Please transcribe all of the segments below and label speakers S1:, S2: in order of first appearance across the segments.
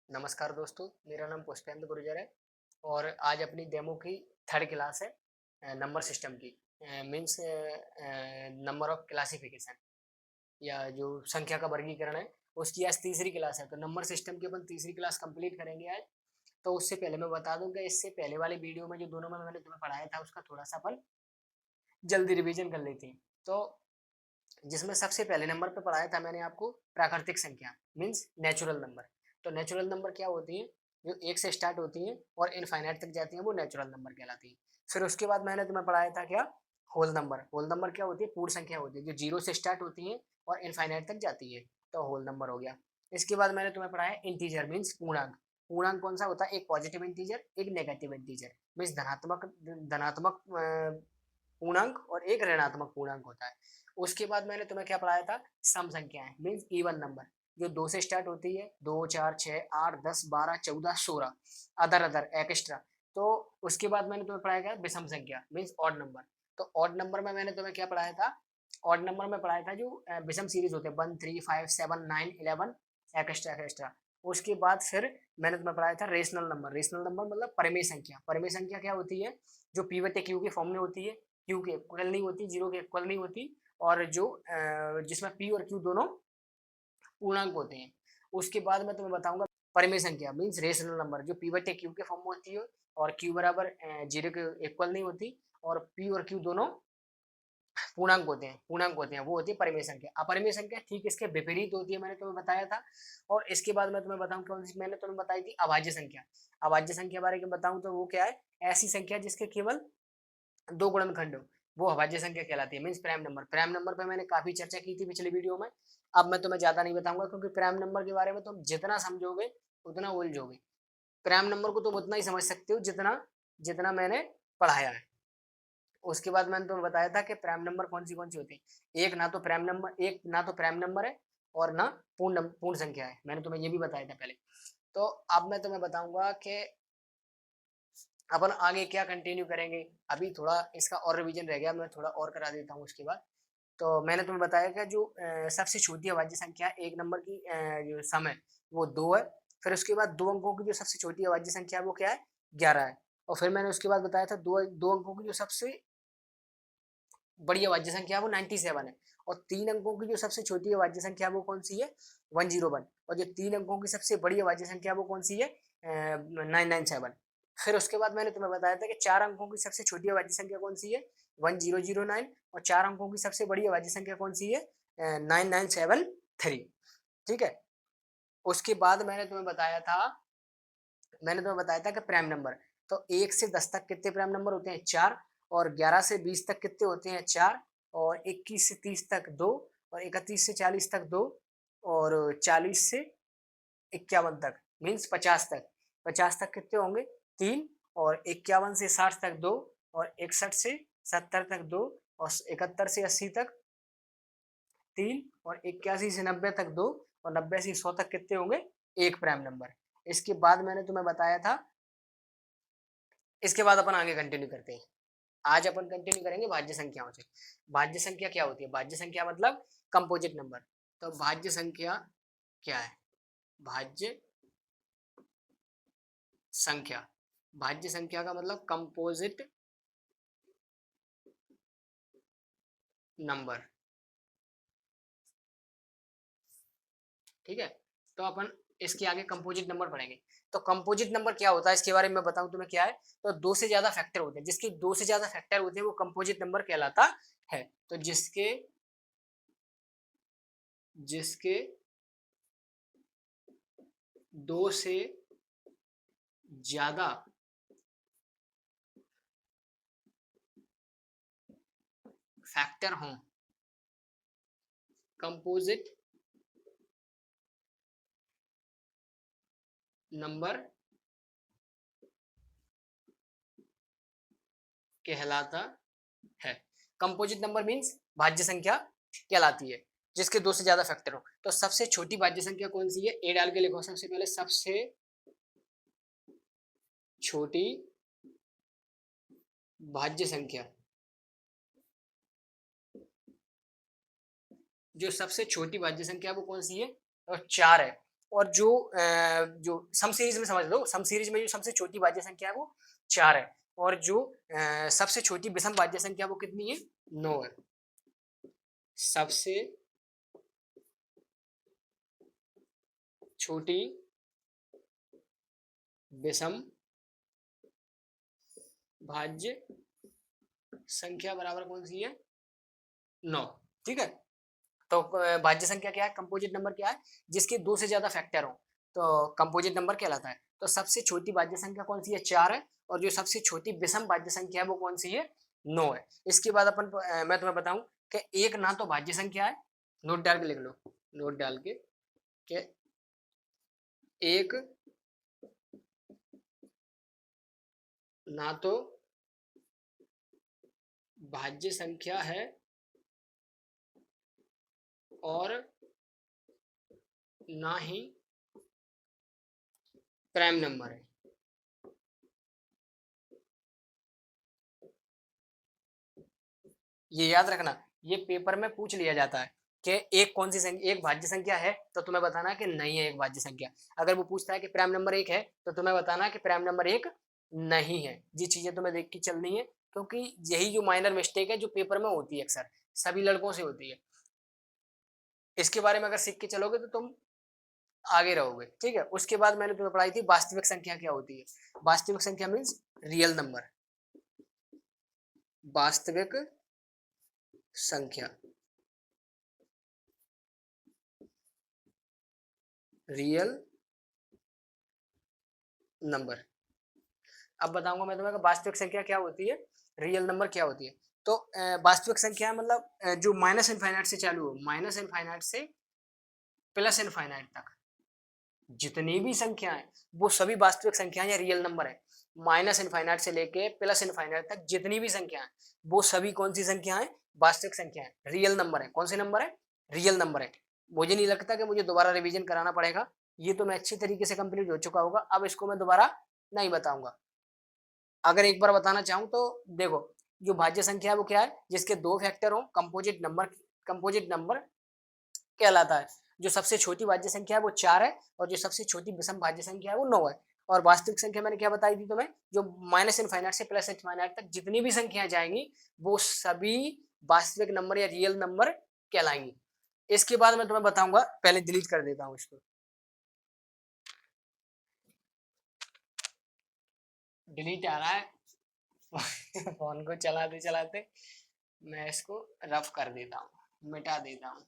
S1: नमस्कार दोस्तों, मेरा नाम पुष्पेंद्र गुर्जर है और आज अपनी डेमो की थर्ड क्लास है नंबर सिस्टम की। मीन्स नंबर ऑफ क्लासिफिकेशन या जो संख्या का वर्गीकरण है, उसकी आज तीसरी क्लास है। तो नंबर सिस्टम की अपन तीसरी क्लास कंप्लीट करेंगे आज। तो उससे पहले मैं बता दूं कि इससे पहले वाली वीडियो में जो दोनों में मैंने तुम्हें पढ़ाया था, उसका थोड़ा सा अपन जल्दी रिवीजन कर लेते हैं। तो जिसमें सबसे पहले नंबर पे पढ़ाया था मैंने आपको प्राकृतिक संख्या मीन्स नेचुरल नंबर। तो नेचुरल नंबर क्या होती है? जो एक से स्टार्ट होती हैं और इनफाइनाइट तक जाती हैं, वो नेचुरल नंबर कहलाती है। फिर उसके बाद मैंने तुम्हें पढ़ाया था क्या? Whole number. होल नंबर क्या होती है? पूर्ण संख्या होती है जो जीरो से स्टार्ट होती है और इनफाइनाइट तक जाती है, तो होल नंबर हो गया। इसके बाद मैंने तुम्हें पढ़ाया इंटीजर मीन्स पूर्णांक। पूर्णांक कौन सा होता है? एक पॉजिटिव इंटीजर, एक नेगेटिव इंटीजर मीन्स धनात्मक धनात्मक पूर्णांक और एक ऋणात्मक पूर्णांक होता है। उसके बाद मैंने तुम्हें क्या पढ़ाया था? सम संख्याएं मीन्स इवन नंबर, जो दो से स्टार्ट होती है, 2 4 6 8 10 12 14 16 अदर अदर एक्स्ट्रा। तो उसके बाद मैंने तुम्हें पढ़ाया क्या? विषम संख्या मीन्स ऑड नंबर। तो ऑड नंबर में मैंने तुम्हें क्या पढ़ाया था? ऑड नंबर में पढ़ाया था जो विषम सीरीज होते हैं 1 3 5 7 9 11 एक्स्ट्रा एक्स्ट्रा। उसके बाद फिर मैंने तुम्हें पढ़ाया था रेशनल नंबर। रेशनल नंबर मतलब परिमेय संख्या। परिमेय संख्या क्या होती है? जो पी बटे क्यू के फॉर्म में होती है, क्यू के इक्वल नहीं होती, जीरो के इक्वल नहीं होती, और जो जिसमें पी और क्यू दोनों पूर्णांक होते हैं। उसके बाद मैं तुम्हें बताऊंगा परिमेय संख्या मीन्स रेशनल नंबर, जो पी बटे क्यू के फॉर्म में होती है और क्यू बराबर जीरो के इक्वल नहीं होती, और पी और क्यू दोनों पूर्णांक होते हैं, वो होती है परिमेय संख्या। अपरिमेय संख्या ठीक इसके विपरीत होती है, मैंने तुम्हें बताया था। और इसके बाद मैं तुम्हें बताऊं कौन सी मैंने तुम्हें बताई थी? अभाज्य संख्या। अभाज्य संख्या बारे में बताऊं तो वो क्या है? ऐसी संख्या जिसके केवल दो गुणनखंड हो, वो अभाज्य संख्या कहलाती है means prime number. Prime number पे मैंने काफी चर्चा की थी पिछले वीडियो में। अब मैं तुम्हें ज्यादा नहीं बताऊंगा, क्योंकि प्राइम नंबर के बारे में तुम जितना समझोगे उतना उलझोगे। प्राइम नंबर को तुम उतना ही समझ सकते हो जितना जितना मैंने पढ़ाया है। उसके बाद मैंने तुम्हें बताया था कि प्राइम नंबर कौन सी होती है। एक ना तो प्राइम नंबर है और ना पूर्ण संख्या है, मैंने तुम्हें ये भी बताया था पहले। तो अब मैं तुम्हें बताऊंगा कि अपन आगे क्या कंटिन्यू करेंगे। अभी थोड़ा इसका और रिवीजन रह गया, मैं थोड़ा और करा देता हूँ उसके बाद। तो मैंने तुम्हें बताया कि जो सबसे छोटी अभाज्य संख्या एक नंबर की जो सम है वो 2 है। फिर उसके बाद दो अंकों की जो सबसे छोटी अभाज्य संख्या है वो क्या है? 11 है। और फिर मैंने उसके बाद बताया था दो दो अंकों की जो सबसे बड़ी अभाज्य संख्या है वो 97 है। और तीन अंकों की जो सबसे छोटी अभाज्य संख्या है वो कौन सी है? 101। और जो तीन अंकों की सबसे बड़ी अभाज्य संख्या है वो कौन सी है? 997। फिर उसके बाद मैंने तुम्हें बताया था कि चार अंकों की सबसे छोटी अभाज्य संख्या कौन सी है? 1009। और चार अंकों की सबसे बड़ी अभाज्य संख्या कौन सी है? 9973। ठीक है। उसके बाद मैंने तुम्हें बताया था कि प्राइम नंबर। तो 1 से 10 तक कितने प्राइम नंबर होते हैं? 4। और 11 से 20 तक कितने होते हैं? 4। और 21 से 30 तक 2। और 31 से 40 तक 2। और 40 से 51 तक मीन्स 50 तक। 50 तक कितने होंगे? 3। और 51 से 60 तक 2। और 61 से 70 तक 2। और 71 से 80 तक 3। और 81 से 90 तक 2। और 90 से 100 तक कितने होंगे? एक प्राइम नंबर। इसके बाद मैंने तुम्हें बताया था, इसके बाद अपन आगे कंटिन्यू करते हैं। आज अपन कंटिन्यू करेंगे भाज्य संख्याओं से। भाज्य संख्या क्या होती है? भाज्य संख्या मतलब कंपोजिट नंबर। तो भाज्य संख्या क्या है? भाज्य संख्या, भाज्य संख्या का मतलब कंपोजिट नंबर। ठीक है। तो अपन इसके आगे कंपोजिट नंबर पढ़ेंगे। तो कंपोजिट नंबर क्या होता है इसके बारे में बताऊं तुम्हें क्या है? तो दो से ज्यादा फैक्टर होते हैं, जिसके दो से ज्यादा फैक्टर होते हैं वो कंपोजिट नंबर कहलाता है। तो जिसके जिसके दो से ज्यादा फैक्टर हों, कंपोजिट नंबर कहलाता है। कंपोजिट नंबर मीन्स भाज्य संख्या कहलाती है जिसके दो से ज्यादा फैक्टर हो। तो सबसे छोटी भाज्य संख्या कौन सी है? ए डाल के लिखो सबसे पहले। सबसे छोटी भाज्य संख्या, जो सबसे छोटी भाज्य संख्या वो कौन सी है? तो 4 है। और जो सम सीरीज में समझ लो, सम सीरीज में जो सबसे छोटी भाज्य संख्या है वो 4 है, और जो सबसे छोटी विषम भाज्य संख्या वो कितनी है? 9 है। सबसे छोटी विषम भाज्य संख्या बराबर कौन सी है? 9। ठीक है, तो भाज्य संख्या क्या है? कंपोजिट नंबर क्या है? जिसके दो से ज्यादा फैक्टर हो तो कंपोजिट नंबर कहलाता है। तो सबसे छोटी भाज्य संख्या कौन सी है? 4 है, और जो सबसे छोटी विषम भाज्य संख्या है वो कौन सी है? 9 है। इसके बाद मैं तुम्हें बताऊं कि एक ना तो भाज्य संख्या है, नोट डाल के लिख लो, नोट डाल के, कि एक ना तो भाज्य संख्या है और ना ही प्राइम नंबर है। ये याद रखना, ये पेपर में पूछ लिया जाता है कि एक कौन सी संख्या, एक भाज्य संख्या है तो तुम्हें बताना कि नहीं है एक भाज्य संख्या। अगर वो पूछता है कि प्राइम नंबर 1 है तो तुम्हें बताना कि प्राइम नंबर 1 नहीं है। ये चीजें तुम्हें देख के चलनी है, क्योंकि यही जो माइनर मिस्टेक है जो पेपर में होती है, अक्सर सभी लड़कों से होती है। इसके बारे में अगर सीख के चलोगे तो तुम आगे रहोगे। ठीक है, उसके बाद मैंने तुम्हें पढ़ाई थी वास्तविक संख्या क्या होती है। वास्तविक संख्या मीन्स रियल नंबर, वास्तविक संख्या, रियल नंबर। अब बताऊंगा मैं तुम्हें कि वास्तविक संख्या क्या होती है, रियल नंबर क्या होती है। तो वास्तविक संख्या मतलब जो माइनस इनफाइनाइट से चालू हो, माइनस इनफाइनाइट से प्लस इनफाइनाइट तक जितनी भी संख्याएं, वो सभी वास्तविक संख्याएं या रियल नंबर है। माइनस इनफाइनाइट से लेके प्लस इनफाइनाइट तक जितनी भी संख्याएं, वो सभी कौन सी संख्याएं? वास्तविक संख्याएं, रियल नंबर है। कौन से नंबर है? रियल नंबर है। मुझे नहीं लगता कि मुझे दोबारा रिवीजन कराना पड़ेगा, ये तो मैं अच्छी तरीके से कंप्लीट हो चुका होगा। अब इसको मैं दोबारा नहीं बताऊंगा। अगर एक बार बताना चाहूँ तो देखो, जो भाज्य संख्या है वो क्या है? जिसके दो फैक्टर हो, कंपोजिट नंबर, कंपोजिट नंबर कहलाता है। जो सबसे छोटी भाज्य संख्या है वो 4 है, और जो सबसे छोटी विषम भाज्य संख्या है वो 9 है। और वास्तविक संख्या मैंने क्या बताई थी तुम्हें? जो माइनस इनफाइनाइट से प्लस इनफाइनाइट तक जितनी भी संख्याएं जाएंगी वो सभी वास्तविक नंबर या रियल नंबर कहलाएंगी। इसके बाद मैं तुम्हें बताऊंगा, पहले डिलीट कर देता हूँ इसको, डिलीट आ रहा है फोन को चलाते चलाते, मैं इसको रफ कर देता हूँ, मिटा देता हूँ।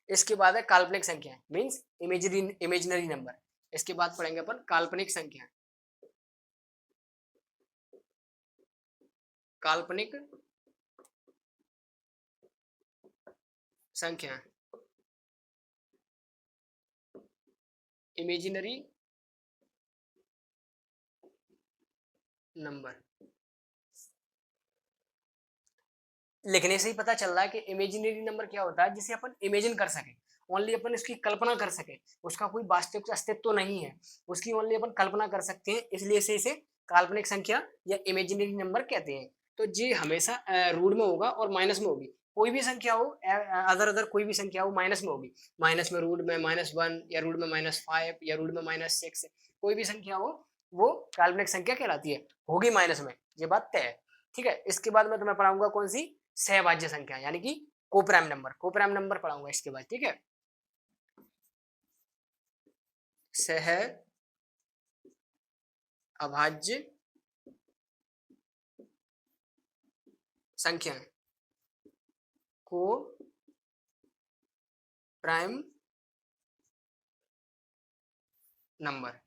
S1: इसके बाद है काल्पनिक संख्या, मीन्स इमेजिनरी नंबर। इसके बाद पढ़ेंगे अपन काल्पनिक संख्या। काल्पनिक संख्या, इमेजिनरी नंबर। लिखने से ही पता चल रहा है कि इमेजिनरी नंबर क्या होता है, जिसे अपन इमेजिन कर सके, ओनली अपन इसकी कल्पना कर सके, उसका कोई वास्तविक अस्तित्व तो नहीं है, उसकी ओनली अपन कल्पना कर सकते हैं, इसलिए इसे काल्पनिक संख्या या इमेजिनरी नंबर कहते हैं। तो ये हमेशा रूट में होगा और माइनस में होगी। कोई भी संख्या हो, अदर अदर कोई भी संख्या हो, माइनस में होगी। माइनस में रूट में -1 या रूट में -5 या रूट में -6, कोई भी संख्या हो वो काल्पनिक संख्या कहलाती है, होगी माइनस में, ये बात तय है। ठीक है, इसके बाद मैं तुम्हें पढ़ाऊंगा कौन सी? सहभाज्य संख्या, यानी कि कोप्राइम नंबर। कोप्राइम नंबर पढ़ाऊंगा इसके बाद। ठीक है, सह अभाज्य संख्या को प्राइम नंबर।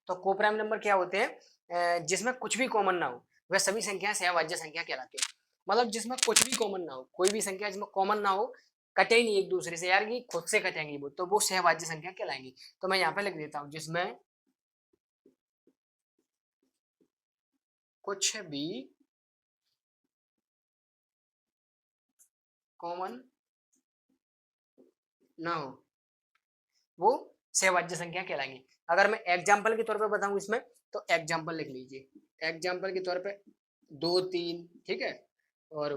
S1: तो कोप्राइम नंबर क्या होते हैं? जिसमें कुछ भी कॉमन ना हो, वह सभी संख्याएं सहभाज्य संख्या कहलाती है। मतलब जिसमें कुछ भी कॉमन ना हो, कोई भी संख्या जिसमें कॉमन ना हो, कटे ही नहीं एक दूसरे से, यार कि खुद से कटेंगी वो, तो वो सहभाज्य संख्या कहलाएंगी। तो मैं यहाँ पे लिख देता हूँ, जिसमें कुछ भी कॉमन ना हो वो सहभाज्य संख्या कहलाएंगी। अगर मैं एग्जाम्पल के तौर पर बताऊं इसमें, तो एग्जाम्पल लिख लीजिए। एग्जाम्पल के तौर पे 2 3, ठीक है, और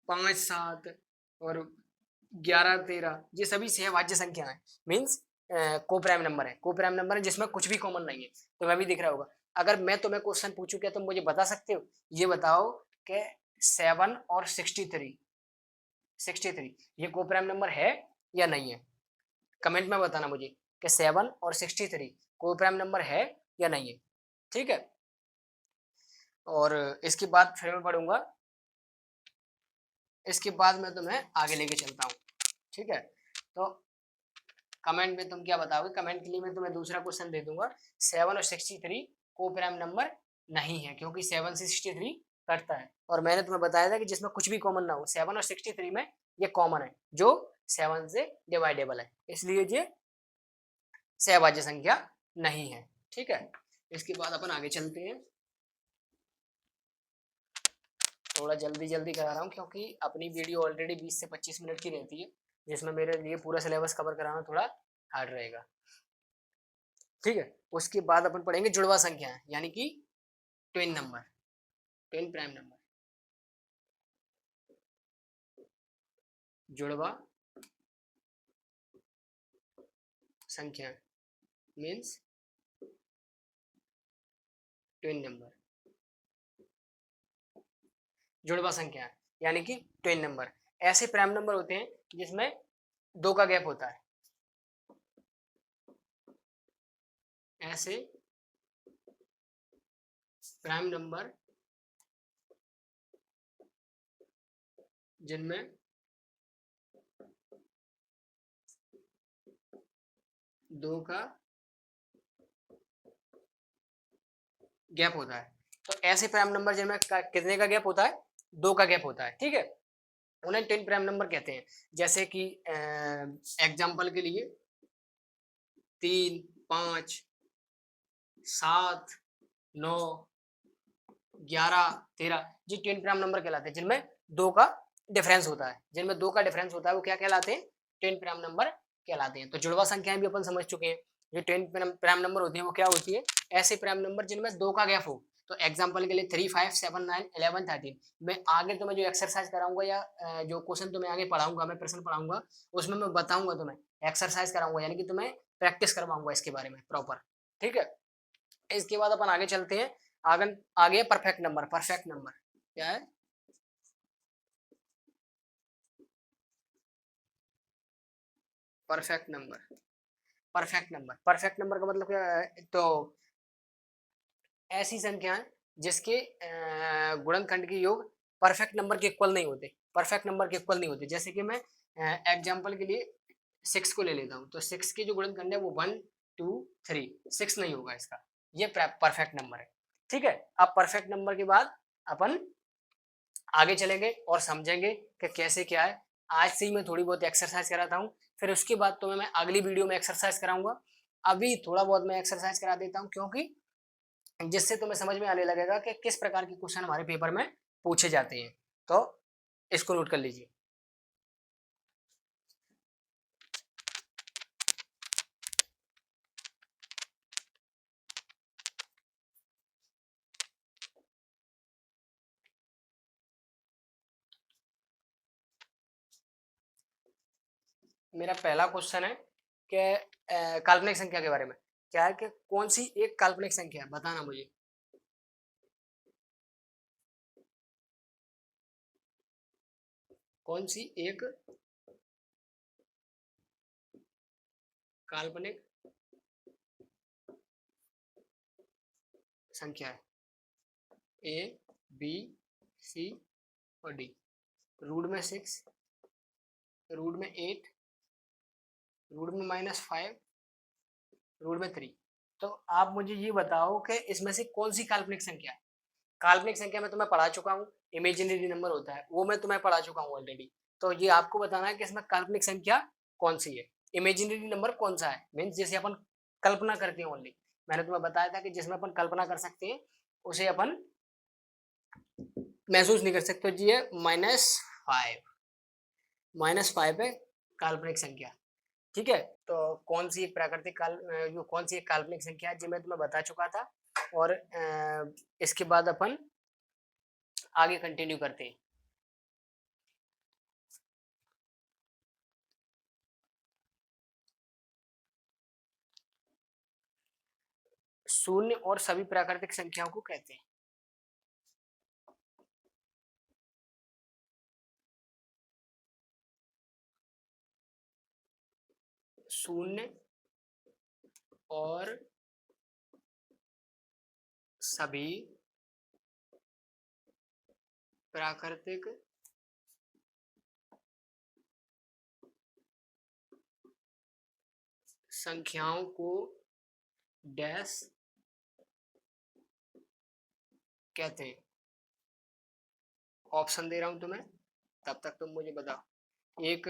S1: 5 7 और 11 13, ये सभी सहभाज्य संख्या है, मीन्स को प्राइम नंबर है, को प्राइम नंबर है जिसमें कुछ भी कॉमन नहीं है। तो मैं भी दिख रहा होगा। अगर मैं तुम्हें क्वेश्चन पूछूं क्या तुम मुझे बता सकते हो? ये बताओ कि 7 और 63 ये को प्राइम नंबर है या नहीं है? कमेंट में बताना मुझे कि 7 और 63 को प्राइम नंबर है या नहीं है। ठीक है, और इसके बाद फिर मैं पढ़ूंगा, इसके बाद मैं तुम्हें आगे लेके चलता हूँ। ठीक है, तो कमेंट में तुम क्या बताओगे? कमेंट के लिए मैं तुम्हें दूसरा क्वेश्चन दे दूंगा। 7 और 63 को प्राइम नंबर नहीं है, क्योंकि 7 से 63 कटता है, और मैंने तुम्हें बताया था कि जिसमें कुछ भी कॉमन ना हो, 7 और 63 में ये कॉमन है जो 7 से डिवाइडेबल है, इसलिए ये सहभाज्य संख्या नहीं है। ठीक है, इसके बाद अपन आगे चलते हैं। थोड़ा जल्दी जल्दी करा रहा हूँ क्योंकि अपनी वीडियो ऑलरेडी 20 से 25 मिनट की रहती है, जिसमें मेरे लिए पूरा सिलेबस कवर कराना थोड़ा हार्ड रहेगा। ठीक है, उसके बाद अपन पढ़ेंगे जुड़वा संख्या, यानी कि twin number, twin prime number, जुड़वा संख्या मीन्स ट्विन नंबर, जुड़वा संख्या यानी कि ट्विन नंबर। ऐसे प्राइम नंबर होते हैं जिसमें 2 का गैप होता है, ऐसे प्राइम नंबर जिनमें 2 का गैप होता है। तो ऐसे प्राइम नंबर जिनमें कितने का गैप होता है? 2 का गैप होता है। ठीक है, उन्हें ट्विन प्राइम नंबर कहते हैं। जैसे कि एग्जाम्पल के लिए 3 5 7 9 11 13 जी ट्विन प्राइम नंबर कहलाते हैं, जिनमें 2 का डिफरेंस होता है। जिनमें 2 का डिफरेंस होता है वो क्या कहलाते हैं? ट्विन प्राइम नंबर कहलाते हैं। तो जुड़वा संख्याएं भी अपन समझ चुके हैं। जो ट्विन प्राइम नंबर होती है वो क्या होती है? ऐसे प्राइम नंबर जिनमें 2 का गैप हो। तो एग्जाम्पल के लिए 3 5 7 9 11 13। मैं आगे तुम्हें जो एक्सरसाइज कराऊंगा या जो क्वेश्चन तुम्हें आगे पढ़ाऊंगा, मैं प्रश्न पढ़ाऊंगा, उसमें मैं बताऊंगा तुम्हें, एक्सरसाइज कराऊंगा, यानी कि तुम्हें प्रैक्टिस करवाऊंगा इसके बारे में प्रॉपर। ठीक है, इसके बाद अपन आगे चलते हैं। आगे आगे परफेक्ट नंबर। परफेक्ट नंबर क्या है? Perfect number, perfect number, perfect number का मतलब क्या है? तो ऐसी संख्याएं जिसके गुणनखंड के योग परफेक्ट नंबर के इक्वल नहीं होते, परफेक्ट नंबर के इक्वल नहीं होते। जैसे कि मैं एग्जांपल के लिए 6 को ले लेता हूँ, तो 6 के जो गुणनखंड है वो 1 2 3, 6 नहीं होगा इसका, ये परफेक्ट नंबर है। ठीक है, अब परफेक्ट नंबर के बाद अपन आगे चलेंगे और समझेंगे कि कैसे क्या है। आज से ही मैं थोड़ी बहुत एक्सरसाइज कराता हूँ, फिर उसके बाद तो मैं अगली वीडियो में एक्सरसाइज कराऊंगा। अभी थोड़ा बहुत मैं एक्सरसाइज करा देता हूँ, क्योंकि जिससे तुम्हें समझ में आने लगेगा कि किस प्रकार के क्वेश्चन हमारे पेपर में पूछे जाते हैं। तो इसको नोट कर लीजिए। मेरा पहला क्वेश्चन है कि काल्पनिक संख्या के बारे में। क्या है कि कौन सी एक काल्पनिक संख्या है, बताना मुझे। कौन सी एक काल्पनिक संख्या है? ए बी सी और डी। रूट में 6, रूट में 8, रूट में -5, रूट में 3। तो आप मुझे ये बताओ कि इसमें से कौन सी काल्पनिक संख्या है? काल्पनिक संख्या मैं तुम्हें पढ़ा चुका हूँ, इमेजिनरी नंबर होता है वो मैं तुम्हें पढ़ा चुका हूँ ऑलरेडी। तो ये आपको बताना है कि इसमें काल्पनिक संख्या कौन सी है, इमेजिनरी नंबर कौन सा है, मीन्स जिसे अपन कल्पना करते हैं ओनली। मैंने तुम्हें बताया था कि जिसमें अपन कल्पना कर सकते हैं उसे अपन महसूस नहीं कर सकते। जी है -5, -5 है काल्पनिक संख्या। ठीक है, तो कौन सी प्राकृतिक जो कौन सी एक काल्पनिक संख्या है जो मैं तुम्हें बता चुका था। और इसके बाद अपन आगे कंटिन्यू करते हैं। शून्य और सभी प्राकृतिक संख्याओं को कहते हैं। शून्य और सभी प्राकृतिक संख्याओं को डैश कहते हैं। ऑप्शन दे रहा हूं तुम्हें, तब तक तुम मुझे बताओ। एक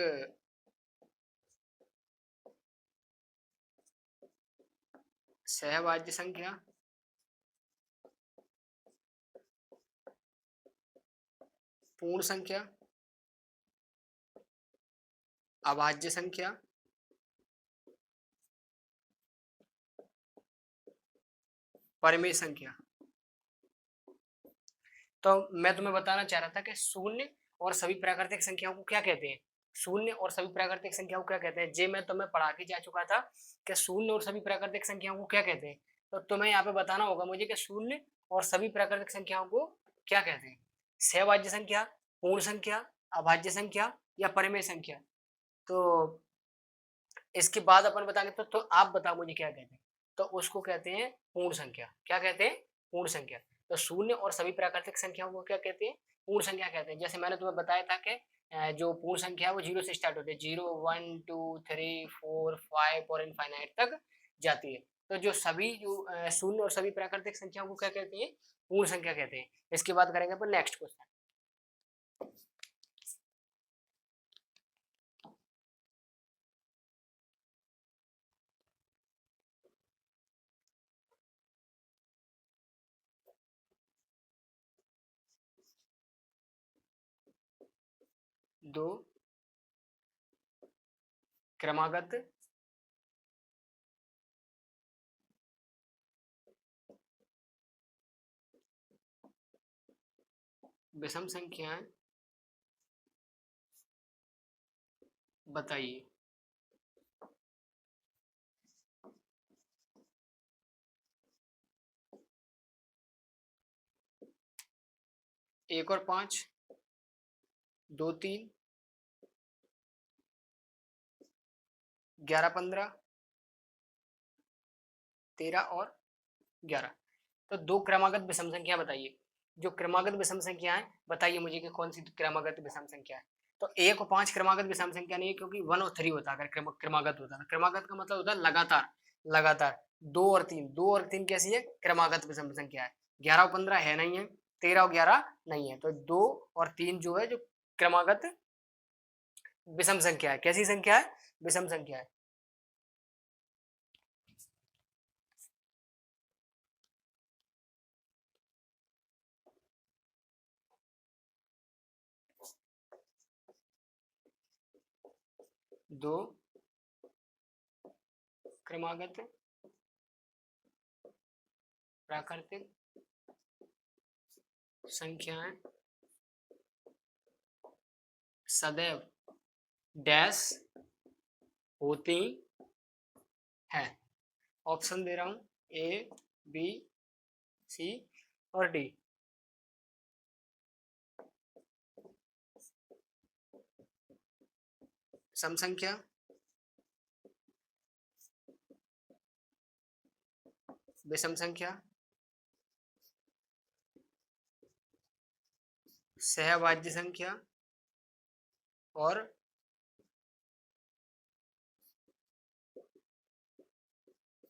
S1: सहभाज्य संख्या, पूर्ण संख्या, अभाज्य संख्या, परिमेय संख्या। तो मैं तुम्हें बताना चाह रहा था कि शून्य और सभी प्राकृतिक संख्याओं को क्या कहते हैं। शून्य और सभी प्राकृतिक संख्याओं को क्या कहते हैं, जे मैं तुम्हें पढ़ा के जा चुका था कि शून्य और सभी प्राकृतिक संख्याओं को क्या कहते हैं। तो तुम्हें यहाँ पे बताना होगा मुझे कि शून्य और सभी प्राकृतिक संख्याओं को क्या कहते हैं। सहभाज्य संख्या, पूर्ण संख्या, अभाज्य संख्या या परिमेय संख्या। तो इसके बाद अपन बताएंगे। तो आप बताओ मुझे क्या कहते हैं। तो उसको कहते हैं पूर्ण संख्या। क्या कहते हैं? पूर्ण संख्या। तो शून्य और सभी प्राकृतिक संख्याओं को क्या कहते हैं? पूर्ण संख्या कहते हैं। जैसे मैंने तुम्हें बताया था कि जो पूर्ण संख्या है वो 0 से स्टार्ट होती है, 0 1 2 3 4 5 और इनफाइनाइट तक जाती है। तो जो सभी जो शून्य और सभी प्राकृतिक संख्याओं को क्या कहते हैं? पूर्ण संख्या कहते हैं। इसके बाद करेंगे अपन नेक्स्ट क्वेश्चन। दो क्रमागत विषम संख्याएं बताइए। 1 और 5, 2 3, 11 15, 13 और 11। तो दो क्रमागत विषम संख्या बताइए। जो क्रमागत विषम संख्या है बताइए मुझे कि कौन सी क्रमागत विषम संख्या है। तो 1 और 5 क्रमागत विषम संख्या नहीं है, क्योंकि 1 और 3 होता है अगर क्रमागत होता है। क्रमागत का मतलब होता है लगातार लगातार। 2 और 3, 2 और 3 कैसी है? क्रमागत विषम संख्या है। 11 और 15 है नहीं है, 13 और 11 नहीं है। तो 2 और 3 जो है जो क्रमागत विषम संख्या है। कैसी संख्या है? विषम संख्या है। दो क्रमागत प्राकृतिक संख्याएं सदैव डैश होती है। ऑप्शन दे रहा हूं, ए बी सी और डी। सम संख्या, विषम संख्या, सहभाज्य संख्या और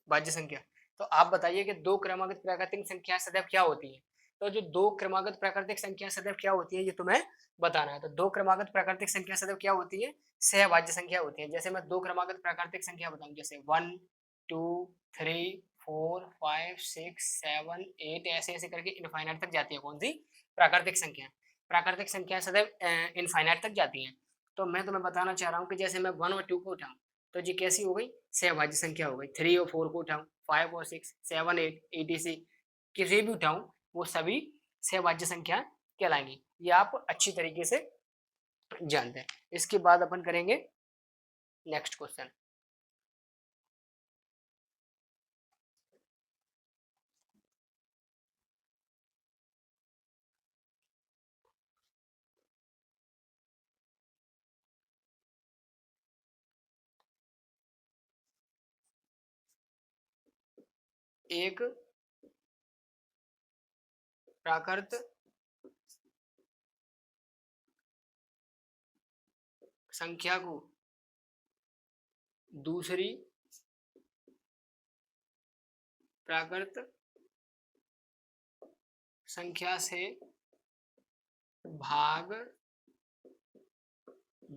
S1: भाज्य संख्या। तो आप बताइए कि दो क्रमागत प्राकृतिक संख्या सदैव क्या होती है। तो जो दो क्रमागत प्राकृतिक संख्या सदैव क्या होती है ये तुम्हें बताना है। तो दो क्रमागत प्राकृतिक संख्या सदैव क्या होती है? सहभाज्य संख्या होती है। जैसे मैं दो क्रमागत प्राकृतिक संख्या बताऊं, जैसे 1 2 3 4 5 6 7 8 ऐसे ऐसे करके इनफाइनाइट तक जाती है। कौन सी? प्राकृतिक संख्या। प्राकृतिक संख्या सदैव इनफाइनाइट तक जाती है। तो मैं तुम्हें बताना चाह रहा हूँ कि जैसे मैं 1 और 2 को उठाऊं तो ये कैसी हो गई? सहभाज्य संख्या हो गई। 3 और 4 को उठाऊं, 5 और 6 7 8 ETC किसी भी उठाऊं वो सभी सहभाज्य संख्या कहलाएंगी। ये आप अच्छी तरीके से जानते हैं। इसके बाद अपन करेंगे नेक्स्ट क्वेश्चन। एक प्राकृत संख्या को दूसरी प्राकृत संख्या से भाग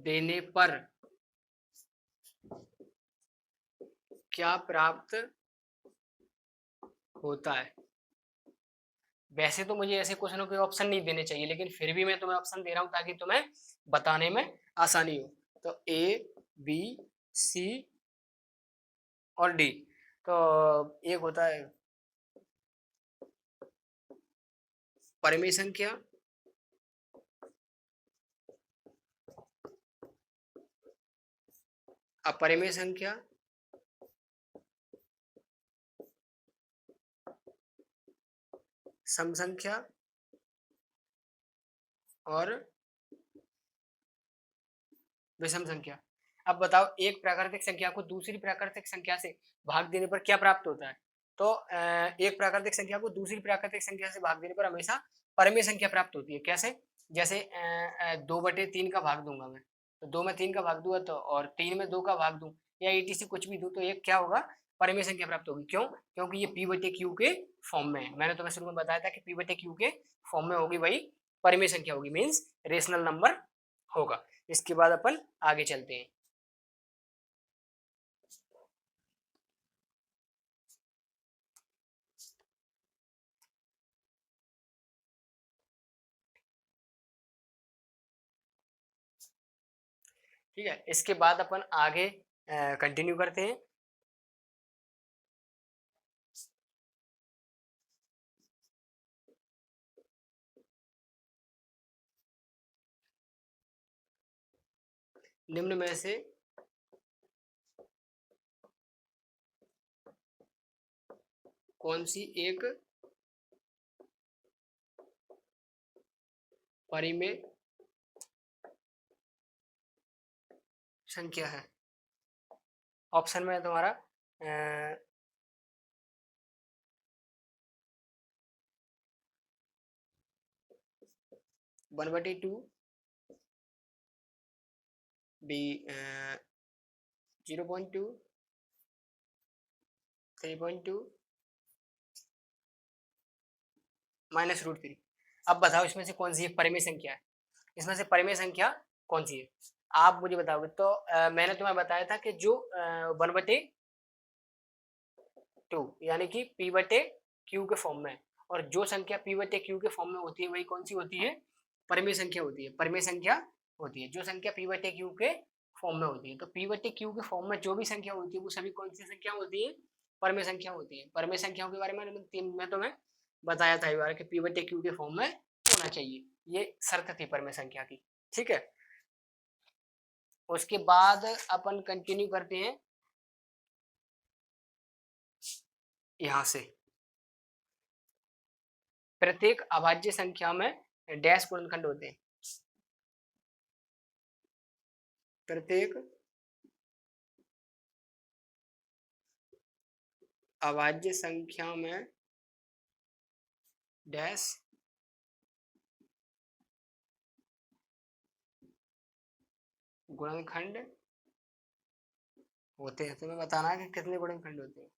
S1: देने पर क्या प्राप्त होता है। वैसे तो मुझे ऐसे क्वेश्चनों के ऑप्शन नहीं देने चाहिए, लेकिन फिर भी मैं तुम्हें ऑप्शन दे रहा हूं ताकि तुम्हें बताने में आसानी हो। तो ए, बी, सी और डी। तो एक होता है परिमेय संख्या, अपरिमेय संख्या, सम संख्या और विषम संख्या। अब बताओ, एक प्राकृतिक संख्या को दूसरी प्राकृतिक संख्या से भाग देने पर क्या प्राप्त होता है। तो एक प्राकृतिक संख्या को दूसरी प्राकृतिक संख्या से भाग देने पर हमेशा परिमेय संख्या प्राप्त होती है। कैसे? जैसे 2/3 का भाग दूंगा मैं, तो 2 में 3 का भाग दूंगा तो, और 3 में 2 का भाग दूं या ETC कुछ भी दूं, तो एक क्या होगा, परिमेय संख्या प्राप्त होगी। क्यों? क्योंकि ये P/Q के फॉर्म में है। मैंने तुम्हें शुरू में बताया था कि P/Q के फॉर्म में होगी, वही परिमेय संख्या होगी, मीन्स रेशनल नंबर होगा। इसके बाद अपन आगे चलते हैं। ठीक है, इसके बाद अपन आगे कंटिन्यू करते हैं। निम्न में से कौन सी एक परिमेय संख्या है। ऑप्शन में है तुम्हारा 1/2, बी 0.2, 3.2, -√3। अब बताओ इसमें से कौन सी एक परिमेय संख्या है। इसमें से परिमेय संख्या कौन सी है, आप मुझे बताओगे। तो मैंने तुम्हें बताया था कि जो 1/2 यानी कि P/Q के फॉर्म में, और जो संख्या P/Q के फॉर्म में होती है वही कौन सी होती है, परिमेय संख्या होती है। परिमेय संख्या होती है जो संख्या P/Q के फॉर्म में होती है। तो P/Q के फॉर्म में जो भी संख्या होती है वो सभी कौन सी संख्या होती है, परिमेय संख्या होती है। परिमेय संख्याओं के बारे में मैं तुम्हें बताया था बार कि P/Q के फॉर्म में होना चाहिए, ये शर्त थी परिमेय संख्या की। ठीक है, उसके बाद अपन कंटिन्यू करते हैं यहां से। प्रत्येक अभाज्य संख्या में डैश गुणनखंड होते हैं। प्रत्येक अभाज्य संख्या में डैश गुणनखंड होते हैं। तुम्हें बताना है कि कितने गुणनखंड होते हैं।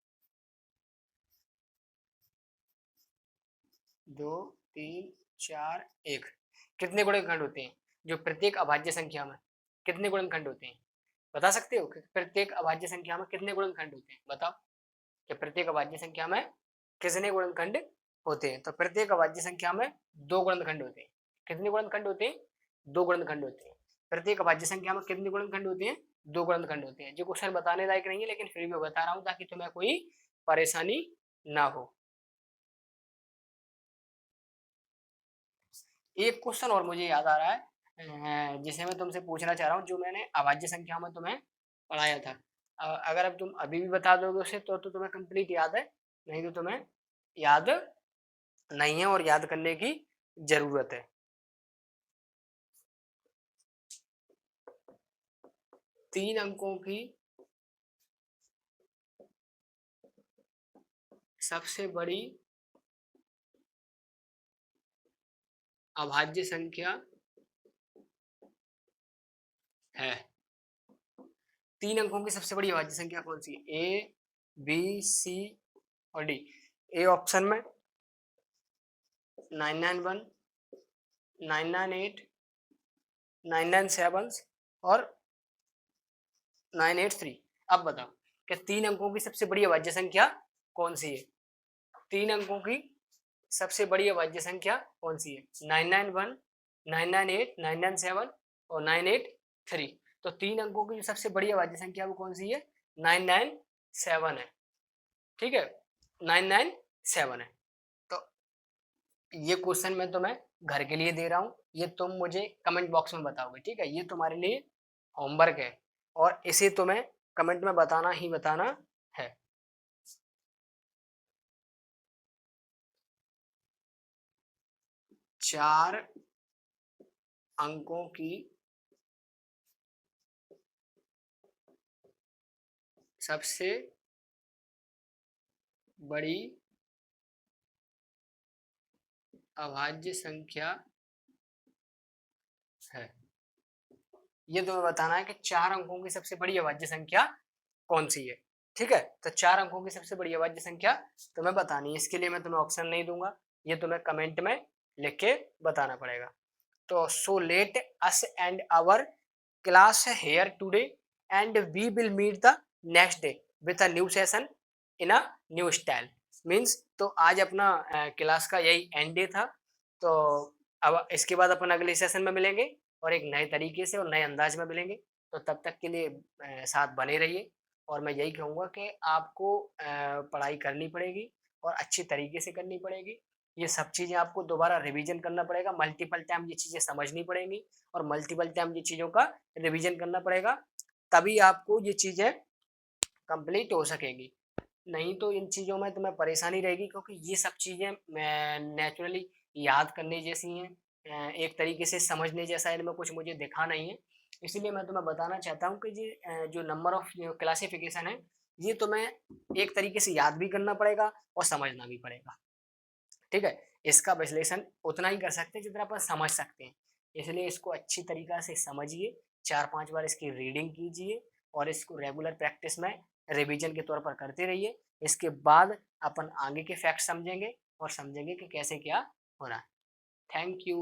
S1: 2, 3, 4, 1। कितने गुणनखंड होते हैं जो प्रत्येक अभाज्य संख्या में, कितने गुणनखंड होते हैं, बता सकते हो कि प्रत्येक अभाज्य संख्या में कितने गुणनखंड होते हैं। बताओ कि प्रत्येक अभाज्य संख्या में कितने गुणनखंड होते हैं। तो प्रत्येक अभाज्य संख्या में 2 गुणनखंड होते हैं। कितने गुणनखंड होते हैं, 2 गुणनखंड होते हैं। प्रत्येक अभाज्य संख्या में कितने गुणनखंड होते हैं, 2 गुणनखंड होते हैं। जो क्वेश्चन बताने लायक नहीं है, लेकिन फिर भी बता रहा हूं ताकि तुम्हें कोई परेशानी ना हो। एक क्वेश्चन और मुझे याद आ रहा है जिसे मैं तुमसे पूछना चाह रहा हूँ, जो मैंने अभाज्य संख्या में तुम्हें पढ़ाया था। अगर अब तुम अभी भी बता दोगे उसे तो तुम्हें कंप्लीट याद है, नहीं तो तुम्हें याद नहीं है और याद करने की जरूरत है। 3 अंकों की सबसे बड़ी अभाज्य संख्या है। 3 अंकों की सबसे बड़ी अभाज्य संख्या कौन सी है? ए, बी, सी और डी। ए ऑप्शन में 991, 998, 997 और 983। अब बताओ कि 3 अंकों की सबसे बड़ी अभाज्य संख्या कौन सी है? 3 अंकों की सबसे बड़ी अभाज्य संख्या कौन सी है? 991, 998, 997 और 983। तो 3 अंकों की जो सबसे बड़ी अभाज्य संख्या वो कौन सी है? 997 है। ठीक है, 997 है। तो ये क्वेश्चन मैं तुम्हें घर के लिए दे रहा हूँ, ये तुम मुझे कमेंट बॉक्स में बताओगे। ठीक है, ये तुम्हारे लिए होमवर्क है और इसे तुम्हें कमेंट में बताना ही बताना है। चार अंकों की सबसे बड़ी अभाज्य संख्या है। ये तुम्हें बताना है कि 4 अंकों की सबसे बड़ी अभाज्य संख्या कौन सी है। ठीक है, तो 4 अंकों की सबसे बड़ी अभाज्य संख्या तुम्हें बतानी है। इसके लिए मैं तुम्हें ऑप्शन नहीं दूंगा, ये तुम्हें कमेंट में लिख के बताना पड़ेगा। तो so let us end our class here today and we will meet the next day with a new session in a new style. Means तो आज अपना क्लास का यही एंड डे था। तो अब इसके बाद अपन अगले सेशन में मिलेंगे और एक नए तरीके से और नए अंदाज में मिलेंगे। तो तब तक के लिए साथ बने रहिए और मैं यही कहूँगा कि आपको पढ़ाई करनी पड़ेगी और अच्छी तरीके से करनी पड़ेगी। ये सब चीज़ें आपको दोबारा रिवीजन करना पड़ेगा, मल्टीपल टाइम ये चीज़ें समझनी पड़ेंगी और मल्टीपल टाइम ये चीज़ों का रिवीजन करना पड़ेगा, तभी आपको ये चीज़ें कंप्लीट हो सकेंगी। नहीं तो इन चीज़ों में तुम्हें परेशानी रहेगी, क्योंकि ये सब चीज़ें नेचुरली याद करने जैसी हैं, एक तरीके से समझने जैसा इनमें कुछ मुझे दिखा नहीं है। इसीलिए मैं तुम्हें बताना चाहता हूँ कि ये जो नंबर ऑफ क्लासिफिकेशन है, ये तुम्हें एक तरीके से याद भी करना पड़ेगा और समझना भी पड़ेगा। ठीक है, इसका विश्लेषण उतना ही कर सकते हैं जितना अपन समझ सकते हैं। इसलिए इसको अच्छी तरीक़ा से समझिए, 4-5 बार इसकी रीडिंग कीजिए और इसको रेगुलर प्रैक्टिस में रिवीजन के तौर पर करते रहिए। इसके बाद अपन आगे के फैक्ट समझेंगे और समझेंगे कि कैसे क्या हो रहा है। Thank you.